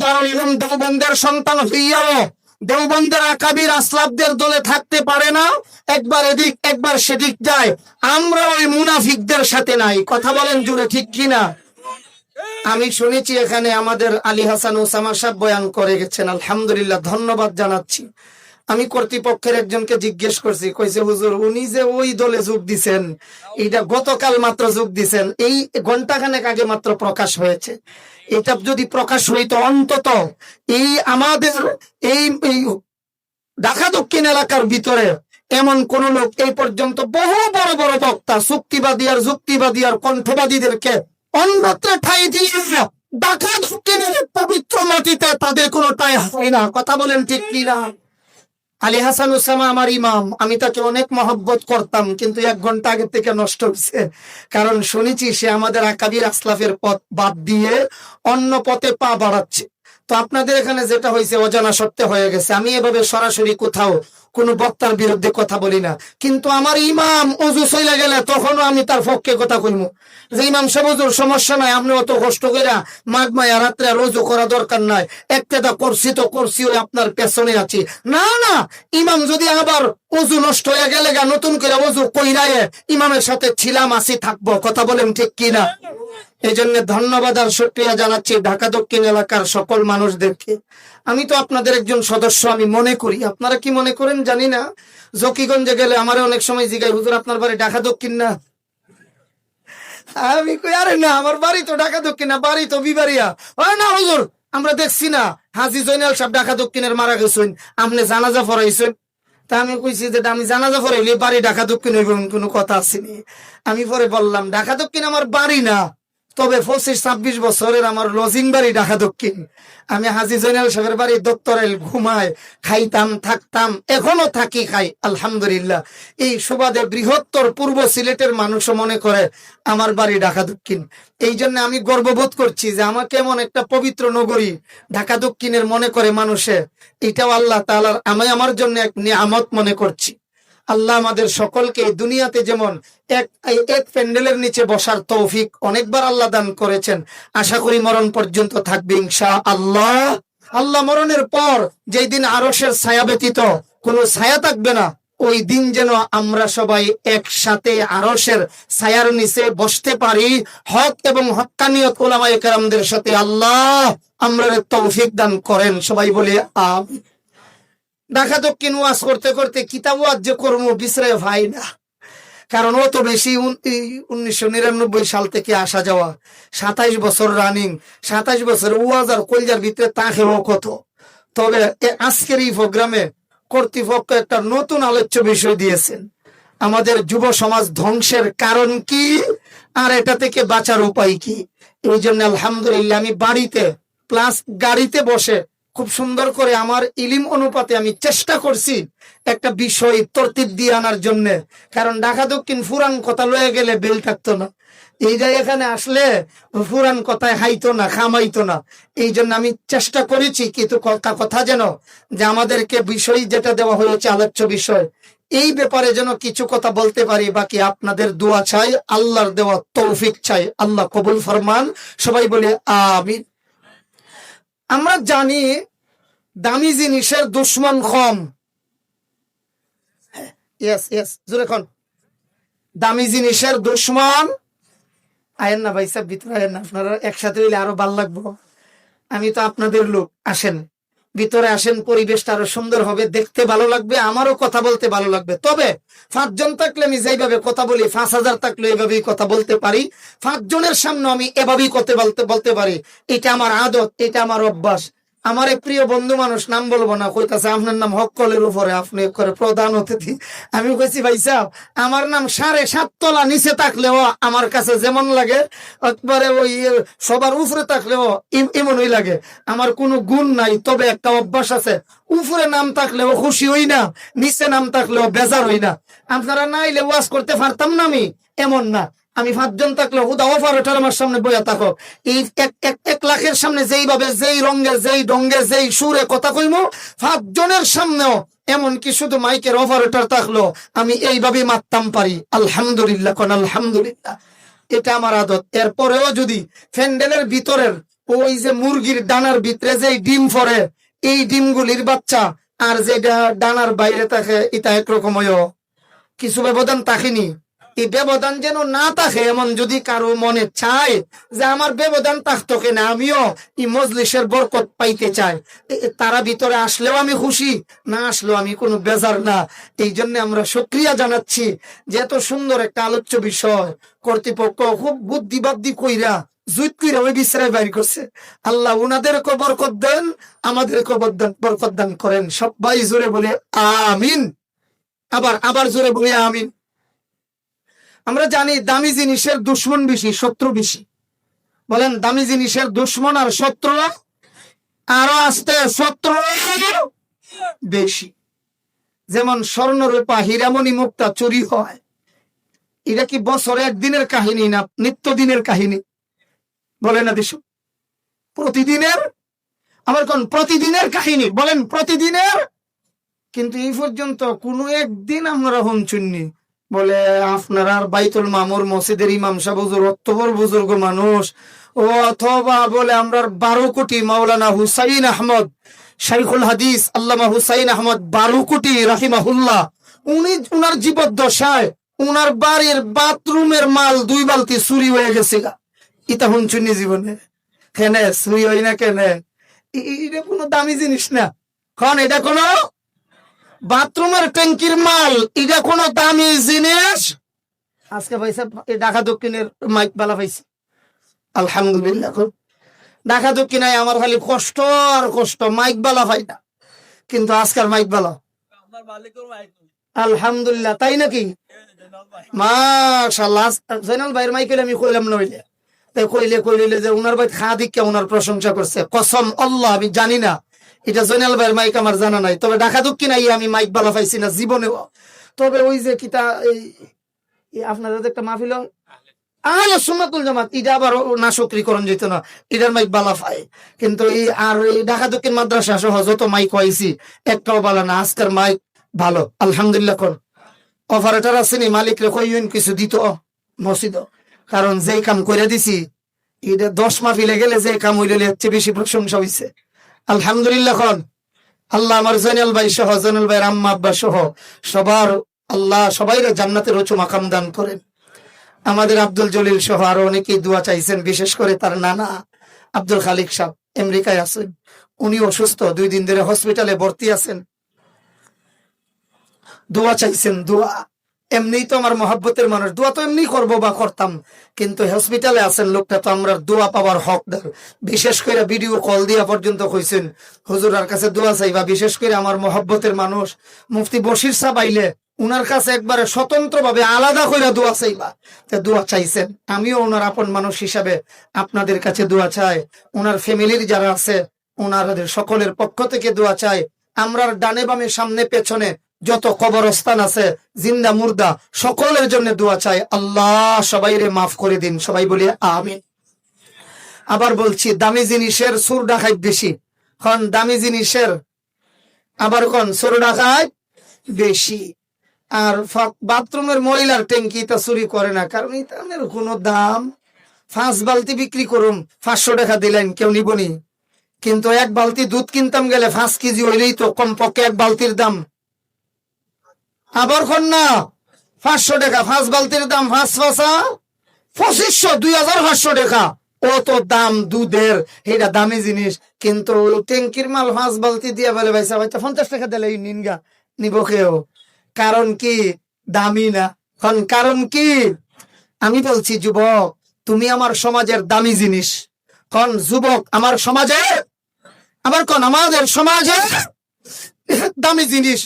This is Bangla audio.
দারুল উলুম দেওবন্দের সন্তান হইয়াও দেওবন্দের আকাবির আসলাফদের দলে থাকতে পারে না, একবার এদিক একবার সেদিক যায়। আমরা ওই মুনাফিকদের সাথে নাই। কথা বলেন জুড়ে, ঠিক কিনা? আমি শুনেছি এখানে আমাদের আলী হাসান ওসামা সাহেব বয়ান করে গেছেন, আলহামদুলিল্লাহ, ধন্যবাদ জানাচ্ছি। আমি কর্তৃপক্ষের একজনকে জিজ্ঞেস করছি, কইছে হুজুর উনি যে ওই দলে যোগ দিছেন, এটা গতকাল মাত্র যোগ দিছেন, এই ঘন্টাখানেক আগে মাত্র প্রকাশ হয়েছে। এটা যদি প্রকাশ হইতো অন্তত এই আমাদের এই ঢাকা দক্ষিণ এলাকার ভিতরে এমন কোন লোক এই পর্যন্ত বহু বড় বড় বক্তা চুক্তিবাদী আর যুক্তিবাদী আর কণ্ঠবাদীদেরকে অন্যত্র ঠাই দিয়ে ঢাকা দক্ষিণের পবিত্র মাটিতে তাদের কোনো ঠাই হয় না। কথা বলেন ঠিক কিনা? আলী হাসান ওসামা আমার ইমাম, আমি তাকে অনেক মহব্বত করতাম, কিন্তু 1 ঘন্টা আগে থেকে নষ্ট হয়েছে। কারণ শুনেছি সে আমাদের আকাবির আসলাফের পথ বাদ দিয়ে অন্য পথে পা বাড়াচ্ছে। তো আপনাদের এখানে যেটা হয়েছে অজানা সত্ত্বে হয়ে গেছে। আমি এভাবে সরাসরি কোথাও কোনো বক্তার বিরুদ্ধে কথা বলি না, কিন্তু আমার ইমাম অজু চলে গেলে তখনও আমি তার পক্ষে কথা কইবো যে ইমাম সাহেব হুজুর সমস্যা নাই, আপনি অত কষ্ট করে মাঘ মায়া রাত্রে আর অজু করা দরকার নাই, একটা করছি তো করছি, ওই আপনার পেছনে আছি। না না, ইমাম যদি আবার অজু নষ্ট হয়ে গেলে নতুন করে অজু কইরায়ে ইমামের সাথে ছিলাম আসি থাকবো। কথা বলেন ঠিক কিনা? এই জন্য ধন্যবাদ আর শুকরিয়া জানাচ্ছি ঢাকা দক্ষিণ এলাকার সকল মানুষদেরকে। আমি তো আপনাদের একজন সদস্য, আমি মনে করি। আপনারা কি মনে করেন জানি না। জকিগঞ্জে গেলে আমার অনেক সময় জিগাই, হুজুর আপনার বাড়ি ঢাকা দক্ষিণ না? আমি কই আরে না, আমার বাড়ি তো ঢাকা দক্ষিণ না, বাড়ি তো বিবাড়িয়া। না হুজুর, আমরা দেখছি না হাজী জয়নাল সাহেব ঢাকা দক্ষিণের মারা গেছেন, আপনি জানাজা পড়াইছেন। তা আমি কইছি যে আমি জানাজা পড়াইলে বাড়ি ঢাকা দক্ষিণ হইব, কোনো কথা আসেনি। আমি পরে বললাম ঢাকা দক্ষিণ আমার বাড়ি না, তবে 25-26 বছরের আমার লজিং বাড়ি ঢাকা দক্ষিণ। আমি হাজী জয়নাল সাহেবের বাড়ি দত্তরাইল ঘুমায় খাইতাম থাকতাম, এখনো থাকি খাই, আলহামদুলিল্লাহ। এই সুবাদে বৃহত্তর পূর্ব সিলেটের মানুষও মনে করে আমার বাড়ি ঢাকা দক্ষিণ। এই জন্য আমি গর্ববোধ করছি যে আমাকে এমন একটা পবিত্র নগরী ঢাকা দক্ষিণের মনে করে মানুষে। এটাও আল্লাহ তাআলার, আমি আমার জন্য এক নিয়ামত মনে করছি। আল্লাহ আমাদের সকলকে দুনিয়াতে যেমন এক প্যান্ডেলের নিচে বসার তৌফিক অনেকবার আল্লাহ দান করেছেন, আশা করি মরণ পর্যন্ত থাকবে ইনশাআল্লাহ। আল্লাহ মরণের পর যেই দিন আরশের ছায়া ব্যতীত কোনো ছায়া থাকবে না, ওই দিন যেন আমরা সবাই একসাথে আরশের ছায়ার নিচে বসতে পারি হক এবং হক্কানিয়ত উলামায়ে কেরামদের সাথে। আল্লাহ আমরা তৌফিক দান করেন, সবাই বলে আমিন। ঢাকা দক্ষিণ ওয়াজ করতে করতে কিতাব ওয়াজ যে করবো বিশ্রে ভাই না, কারণ ও তো বেশি 1999 সাল থেকে আসা যাওয়া, 27 বছর রানিং, 27 বছর ওয়াজ আর কলজার ভিতরে তাকেও কত। তবে আজকের এই প্রোগ্রামে কর্তৃপক্ষ একটা নতুন আলোচ্য বিষয় দিয়েছেন, আমাদের যুব সমাজ ধ্বংসের কারণ কি আর এটা থেকে বাঁচার উপায় কি। এই জন্য আলহামদুলিল্লাহ আমি বাড়িতে প্লাস গাড়িতে বসে খুব সুন্দর করে আমার ইলিম অনুপাতে আমি চেষ্টা করছি একটা বিষয় তরতিব দিয়ে আনার জন্য। কারণ ঢাকা দক্ষিণ ফুরান কথা লয়ে গেলে বেল থাকতো না, এই যে এখানে আসলে ফুরান কথায় হাইতো না, খামাইতো না। এই জন্য আমি চেষ্টা করেছি কিন্তু কথা যেন যে আমাদেরকে বিষয় যেটা দেওয়া হয়েছে আলোচ্য বিষয়, এই ব্যাপারে যেন কিছু কথা বলতে পারি। বাকি আপনাদের দোয়া চাই, আল্লাহর দেওয়া তৌফিক চাই, আল্লাহ কবুল ফরমান, সবাই বলে আমিন। আমরা জানি দামি জিনিসের দুশ্মন কম। দামি জিনিসের দুশ্মন আয়েন না ভাই সাহেব, ভিতরে আয়েন না, আপনারা একসাথে হইলে আরো ভালো লাগবো। আমি তো আপনাদের লোক, আসেন ভিতরে আসেন, পরিবেশটা আরো সুন্দর হবে, দেখতে ভালো লাগবে, আমারও কথা বলতে ভালো লাগবে। তবে 5 জন থাকলে আমি যেভাবে কথা বলি, 5000 থাকলে এভাবেই কথা বলতে পারি। 5 জনের সামনে আমি এভাবেই কথা বলতে পারি, এটা আমার আদত, এটা আমার অভ্যাস। আমার এক প্রিয় বন্ধু মানুষ, নাম বলবো না, কইতাছে আপনার নাম হককলের উপরে, আপনি করে প্রধান অতিথি। আমি কইছি ভাই সাহেব আমার নাম 7.5 তলা নিচে থাকলেও আমার কাছে যেমন লাগে, একবারে ওই সবার উপরে থাকলেও এমনই লাগে। আমার কোনো গুণ নাই, তবে একটা অভ্যাস আছে, উপরে নাম থাকলেও খুশি হই না, নিচে নাম থাকলেও বেজার হই না। আপনারা না এলে ওয়াজ করতে পারতাম না আমি, এমন না। আমি 5 জন থাকলে হুদা অপারেটর আমার সামনে বইয়া থাকো, এই 1 লাখের সামনে যেইভাবে যেই রঙে যেই ঢঙ্গে যেই সুরে কথা কইমো, 5 জনের সামনেও এমনকি শুধু মাইকের অপারেটর থাকলো আমি এইভাবে মারতাম পারি। আলহামদুলিল্লাহ, কোন আলহামদুলিল্লাহ, এটা আমার আদত। এরপরেও যদি প্যান্ডেলের ভিতরের ওই যে মুরগির ডানার ভিতরে যে ডিম পড়ে, এই ডিমগুলির বাচ্চা আর যেটা ডানার বাইরে থাকে এটা একরকম কিছু ব্যবধান থাকেনি। এই ব্যবধান যেন না থাকে এমন যদি কারো মনে চায় যে আমার ব্যবধান থাকতো কিনা, আমিও এই মজলিসের বরকত পাইতে চাই, তারা ভিতরে আসলেও আমি খুশি, না আসলেও আমি কোনো বেজার না। এই জন্য আমরা শুকরিয়া জানাচ্ছি যে এত সুন্দর একটা আলোচ্য বিষয় কর্তৃপক্ষ খুব বুদ্ধিবাদ্যি কইরা জুত কইরা ওই বিশ্রায় বাইর করছে। আল্লাহ উনাদেরকে বরকত দেন, আমাদেরকে বরকত দান করেন। সবাই জোরে বলে আমিন। আবার জোরে বলে আমিন। আমরা জানি দামি জিনিসের দুশ্মন বেশি, শত্রু বেশি। বলেন দামি জিনিসের দুশ্মন আর শত্রু আরো আসতে শত্রু বেশি। যেমন স্বর্ণরূপা হীরামণি মুক্তা চুরি হয়, এটা কি বছরে একদিনের কাহিনী না নিত্যদিনের কাহিনী? বলেন না দেশ প্রতিদিনের, আবার কোন প্রতিদিনের কাহিনী? বলেন প্রতিদিনের। কিন্তু এই পর্যন্ত কোনো একদিন আমরা শুনছি বলে আপনার আর বাইতুল মামুর মসজিদের ইমাম সাহেব হুজুর অত্যবর বুজুর্গ মানুষ, ও অথবা বলে আমরা 12 কোটি মাওলানা হুসাইন আহমদ শাইখুল হাদিস আল্লামা হুসাইন আহমদ 12 কোটি রাহিমাহুল্লাহ, উনি উনার জীবদ্দশায় উনার বাড়ির বাথরুমের মাল 2 বালতি চুরি হয়ে গেছে। এটা শুনছুনি জীবনে? কেনে চুরি হয় না কেনে? এটা কোনো দামি জিনিস না। কারণ এটা কোনো বাথরুমের ট্যাঙ্কির মাল, এটা কোনো দামি জিনিস। আজকে ভাইসা ঢাকা দক্ষিণের মাইক বালা পাইছি, আলহামদুলিল্লাহ। ঢাকা দক্ষিণায় আমার খালি কষ্ট আর কষ্ট, মাইক বালা পাই না। কিন্তু আজকাল মাইক বালা আলহামদুলিল্লাহ, তাই নাকি? মাশাআল্লাহ। জয়নাল ভাইয়ের মাইক আমি কইলাম নইলে, তাই কইলে যে উনার ভাই খা দিকে উনার প্রশংসা করছে। কসম আল্লাহ আমি জানি না, এটা জয়নাল ভাইয়ের মাইক আমার জানা নাই। তবে ঢাকা দক্ষিণাই আমি মাইক বালা পাইছি না জীবনেও। তবে ওই যে কিতা আপনাদের একটা মাহফিল আহলে সুন্নাতুল জামাত, এটা আবার না সক্রিয়করণ যেত না, এটার মাইক বালা পায়। কিন্তু এই আর এই ঢাকা দক্ষিণ মাদ্রাসা সহ যত মাইক হয়েছি একটাও বালা না। আজকের মাইক ভালো আলহামদুলিল্লাহ। কর অপারেটর আসেনি, মালিক রে কইন কিছু দিত মসজিদ, কারণ যেই কাম করে দিছি এটা 10 মাহফিলে গেলে যে কাম হইলে হচ্ছে বেশি প্রশংসা হয়েছে আলহামদুলিল্লাহ। খন আল্লাহ আমার জয়নাল ভাই সহ জয়নাল ভাইয়ের আম্মা আব্বা সহ সবার আল্লাহ সবাই জান্নাতের উঁচু মাকাম দান করেন। আমাদের আব্দুল জলিল সহ আরো অনেকেই দোয়া চাইছেন, বিশেষ করে তার নানা আব্দুল খালিক সাহেব আমেরিকায় আছেন, উনি অসুস্থ, 2 দিন ধরে হসপিটালে ভর্তি আছেন। দোয়া চাইছেন, দোয়া। এমনি তো আমার মহাব্বতের মানুষ, দোয়া তো এমনি করবো বা করতাম, কিন্তু হসপিটালে আছেন লোকটা, তো আমরা দোয়া পাওয়ার হকদার। বিশেষ করে ভিডিও কল দিয়া পর্যন্ত কইছেন হুজুরার কাছে দোয়া চাইবা। বিশেষ করে আমার মহাব্বতের মানুষ মুফতি বশির সাহেব আইলে উনার কাছে একবারে স্বতন্ত্র ভাবে আলাদা করে দোয়া চাইবা। দোয়া চাইছেন, আমিও ওনার আপন মানুষ হিসাবে আপনাদের কাছে দোয়া চাই। ওনার ফ্যামিলির যারা আছে ওনাদের সকলের পক্ষ থেকে দোয়া চাই। আমরা ডানে বামে সামনে পেছনে যত কবরস্থান আছে জিন্দা মুর্দা সকলের জন্য দোয়া চাই। আল্লাহ সবাইরে মাফ করে দিন, সবাই বলি আমিন। আবার বলছি দামি জিনিসের চোর ডাকাত বেশি। কারণ দামি জিনিসের আবার কোন চোর ডাকাত বেশি। আর বাথরুমের মহিলার ট্যাঙ্কি তা চুরি করে না, কারণ এটার কোনো দাম। 5 বালতি বিক্রি করুন 500 টাকা দিলেন, কেউ নিবনি। কিন্তু 1 বালতি দুধ কিনতাম গেলে 5 কেজি হইলেই তো কমপক্ষে 1 বালতির দাম। আবার কোন না 500 টাকা, 5 বালতির দাম 5 5 2500 2500 টাকা, অত দাম দুধের। এটা দামি জিনিস, কিন্তু ট্যাঙ্কির মাল 5 বালতি দিয়ে বলে ভাই 50 টাকা দিলে নিনগা নিব কেউ। কারণ কি? দামি না। কারণ কি? আমি বলছি যুবক তুমি আমার সমাজের দামি জিনিস। যুবক আমার সমাজে, আবার আমাদের সমাজে দামি জিনিস।